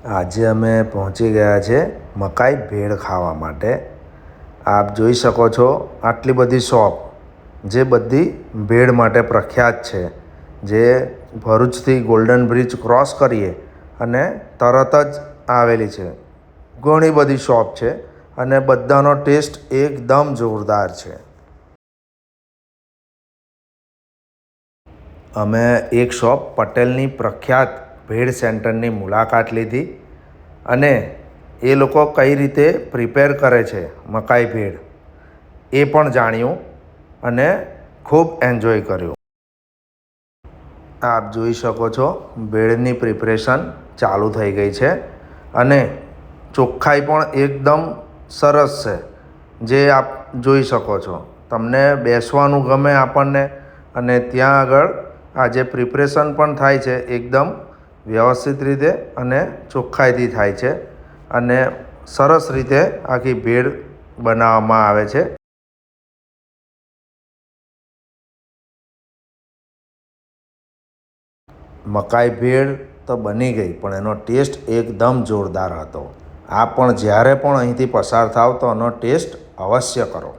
આજે અમે પહોંચી ગયા છે મકાઈ ભેળ ખાવા માટે। આપ જોઈ શકો છો આટલી બધી શોપ જે બધી ભેળ માટે પ્રખ્યાત છે, જે ભરૂચથી ગોલ્ડન બ્રિજ ક્રોસ કરીએ અને તરત જ આવેલી છે। ઘણી બધી શોપ છે અને બધાનો ટેસ્ટ એકદમ જોરદાર છે। અમે એક શોપ પટેલની પ્રખ્યાત ભેળ સેન્ટરની મુલાકાત લીધી અને એ લોકો કઈ રીતે પ્રિપેર કરે છે મકાઈ ભેળ એ પણ જાણ્યું અને ખૂબ એન્જોય કર્યું। આપ જોઈ શકો છો ભેળની પ્રિપરેશન ચાલુ થઈ ગઈ છે અને ચોખ્ખાઈ પણ એકદમ સરસ છે, જે આપ જોઈ શકો છો। તમને બેસવાનું ગમે આપણને, અને ત્યાં આગળ આ જે પ્રિપરેશન પણ થાય છે એકદમ વ્યવસ્થિત રીતે અને ચોખ્ખાઈથી થાય છે અને સરસ રીતે આખી ભેળ બનાવવામાં આવે છે। મકાઈ ભેળ તો બની ગઈ, પણ એનો ટેસ્ટ એકદમ જોરદાર હતો। આપ પણ જ્યારે પણ અહીંથી પસાર થાવ તો એનો ટેસ્ટ અવશ્ય કરો।